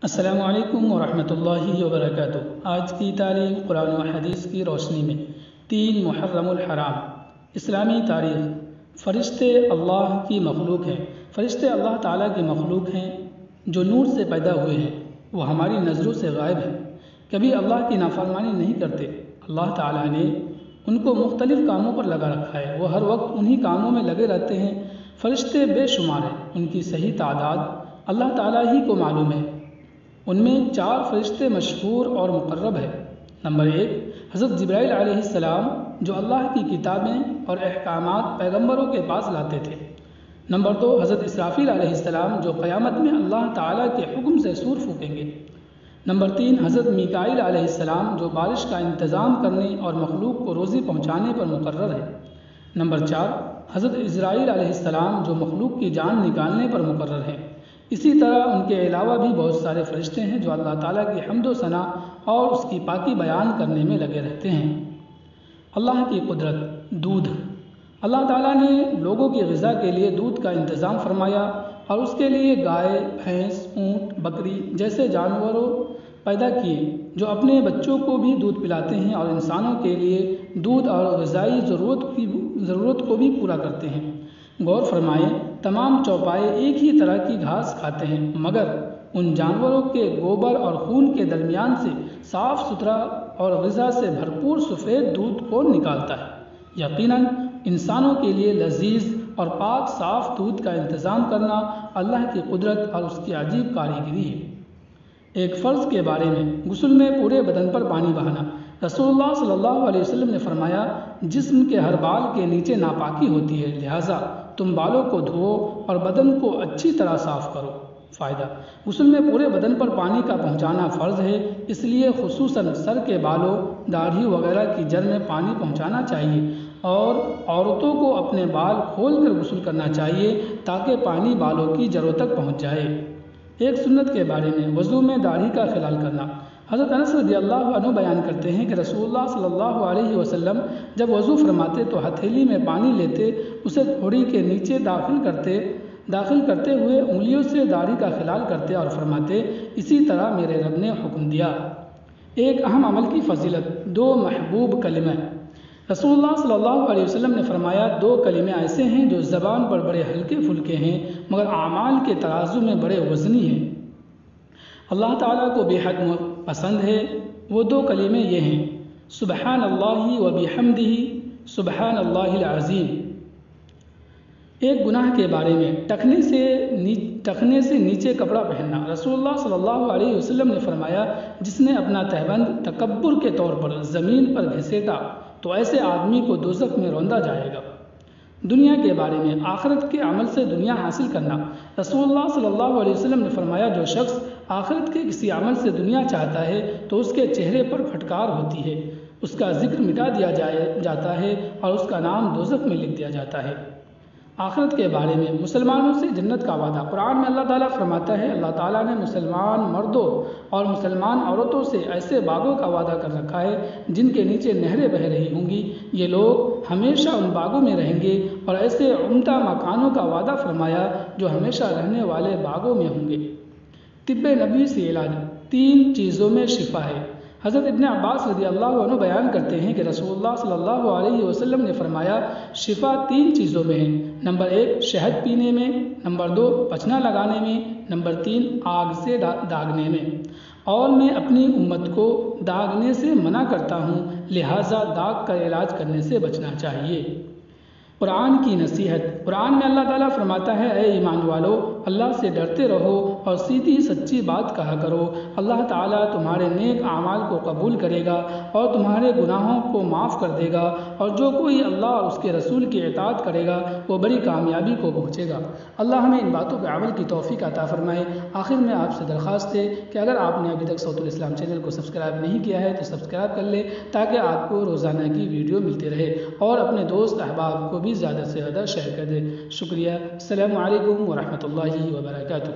السلام علیکم ورحمۃ اللہ وبرکاتہ۔ آج کی تعلیم قرآن و حدیث کی روشنی میں 3 محرم الحرام۔ اسلامی تاریخ۔ فرشتے اللہ کی مخلوق ہیں۔ فرشتے اللہ تعالیٰ کی مخلوق ہیں جو نور سے پیدا ہوئے ہیں۔ وہ ہماری نظروں سے غائب ہیں، کبھی اللہ کی نافرمانی نہیں کرتے۔ اللہ تعالیٰ نے ان کو مختلف کاموں پر لگا رکھا ہے، وہ ہر وقت انہی کاموں میں لگے رہتے ہیں۔ فرشتے بے شمار ہیں، ان کی صحیح تعداد اللہ تعالیٰ ہی کو معلوم ہے۔ ان میں 4 فرشتے مشہور اور مقرب ہیں۔ نمبر 1، حضرت جبرائیل علیہ السلام، جو اللہ کی کتابیں اور احکامات پیغمبروں کے پاس لاتے تھے۔ نمبر 2، حضرت اسرافیل علیہ السلام، جو قیامت میں اللہ تعالیٰ کے حکم سے سور پھونکیں گے۔ نمبر 3، حضرت میکائیل علیہ السلام، جو بارش کا انتظام کرنے اور مخلوق کو روزی پہنچانے پر مقرر ہے۔ نمبر 4، حضرت عزرائیل علیہ السلام، جو مخلوق کی جان نکالنے پر مقرر ہیں۔ اسی طرح ان کے علاوہ بھی بہت سارے فرشتے ہیں جو اللہ تعالیٰ کی حمد و ثنا اور اس کی پاکی بیان کرنے میں لگے رہتے ہیں۔ اللہ کی قدرت۔ دودھ۔ اللہ تعالیٰ نے لوگوں کی غذا کے لیے دودھ کا انتظام فرمایا اور اس کے لیے گائے، بھینس، اونٹ، بکری جیسے جانوروں پیدا کیے جو اپنے بچوں کو بھی دودھ پلاتے ہیں اور انسانوں کے لیے دودھ اور غذائی ضرورت کو بھی پورا کرتے ہیں۔ غور فرمائیں، تمام چوپائے ایک ہی طرح کی گھاس کھاتے ہیں، مگر ان جانوروں کے گوبر اور خون کے درمیان سے صاف ستھرا اور غذا سے بھرپور سفید دودھ کون نکالتا ہے؟ یقیناً انسانوں کے لیے لذیذ اور پاک صاف دودھ کا انتظام کرنا اللہ کی قدرت اور اس کی عجیب کاریگری ہے۔ ایک فرض کے بارے میں، غسل میں پورے بدن پر پانی بہانا۔ رسول اللہ صلی اللہ علیہ وسلم نے فرمایا، جسم کے ہر بال کے نیچے ناپاکی ہوتی ہے، لہٰذا تم بالوں کو دھوؤ اور بدن کو اچھی طرح صاف کرو۔ فائدہ: غسل میں پورے بدن پر پانی کا پہنچانا فرض ہے، اس لیے خصوصاً سر کے بالوں، داڑھی وغیرہ کی جڑ میں پانی پہنچانا چاہیے اور عورتوں کو اپنے بال کھول کر غسل کرنا چاہیے تاکہ پانی بالوں کی جڑوں تک پہنچ جائے۔ ایک سنت کے بارے میں، وضو میں داڑھی کا خلال کرنا۔ حضرت انس رضی اللہ عنہ بیان کرتے ہیں کہ رسول اللہ صلی اللہ علیہ وسلم جب وضو فرماتے تو ہتھیلی میں پانی لیتے، اسے تھوڑی کے نیچے داخل کرتے ہوئے انگلیوں سے داڑھی کا خلال کرتے اور فرماتے، اسی طرح میرے رب نے حکم دیا۔ ایک اہم عمل کی فضیلت۔ 2 محبوب کلمہ۔ رسول اللہ صلی اللہ علیہ وسلم نے فرمایا، 2 کلمے ایسے ہیں جو زبان پر بڑے ہلکے پھلکے ہیں مگر اعمال کے ترازو میں بڑے وزنی ہیں، اللہ تعالیٰ کو بے حد پسند ہے۔ وہ 2 کلمے یہ ہیں، سبحان اللہ و بحمدہ، سبحان اللہ العظیم۔ ایک گناہ کے بارے میں، ٹخنے سے نیچے کپڑا پہننا۔ رسول اللہ صلی اللہ علیہ وسلم نے فرمایا، جس نے اپنا تہبند تکبر کے طور پر زمین پر گھسیٹا تو ایسے آدمی کو دوزخ میں روندا جائے گا۔ دنیا کے بارے میں، آخرت کے عمل سے دنیا حاصل کرنا۔ رسول اللہ صلی اللہ علیہ وسلم نے فرمایا، جو شخص آخرت کے کسی عمل سے دنیا چاہتا ہے تو اس کے چہرے پر پھٹکار ہوتی ہے، اس کا ذکر مٹا دیا جاتا ہے اور اس کا نام دوزخ میں لکھ دیا جاتا ہے۔ آخرت کے بارے میں، مسلمانوں سے جنت کا وعدہ۔ قرآن میں اللہ تعالیٰ فرماتا ہے، اللہ تعالیٰ نے مسلمان مردوں اور مسلمان عورتوں سے ایسے باغوں کا وعدہ کر رکھا ہے جن کے نیچے نہریں بہہ رہی ہوں گی، یہ لوگ ہمیشہ ان باغوں میں رہیں گے، اور ایسے عمدہ مکانوں کا وعدہ فرمایا جو ہمیشہ رہنے والے باغوں میں ہوں گے۔ طب نبوی سے علاج۔ 3 چیزوں میں شفا ہے۔ حضرت ابن عباس رضی اللہ عنہ بیان کرتے ہیں کہ رسول اللہ صلی اللہ علیہ وسلم نے فرمایا، شفا 3 چیزوں میں ہے۔ نمبر 1، شہد پینے میں۔ نمبر 2، پچنا لگانے میں۔ نمبر 3، آگ سے داغنے میں۔ اور میں اپنی امت کو داغنے سے منع کرتا ہوں، لہٰذا داغ کا علاج کرنے سے بچنا چاہیے۔ قرآن کی نصیحت۔ قرآن میں اللہ تعالیٰ فرماتا ہے، اے ایمان والو، اللہ سے ڈرتے رہو اور سیدھی سچی بات کہا کرو، اللہ تعالیٰ تمہارے نیک اعمال کو قبول کرے گا اور تمہارے گناہوں کو معاف کر دے گا، اور جو کوئی اللہ اور اس کے رسول کی اطاعت کرے گا وہ بڑی کامیابی کو پہنچے گا۔ اللہ ہمیں ان باتوں پہ عمل کی توفیق عطا فرمائے۔ آخر میں آپ سے درخواست ہے کہ اگر آپ نے ابھی تک صوت الاسلام چینل کو سبسکرائب نہیں کیا ہے تو سبسکرائب کر لیں تاکہ آپ کو روزانہ کی ویڈیو ملتی رہے، اور اپنے دوست احباب کو بھی زیادہ سے زیادہ شیئر کر دیں۔ شکریہ۔ السلام علیکم ورحمۃ اللہ وبرکاتہ۔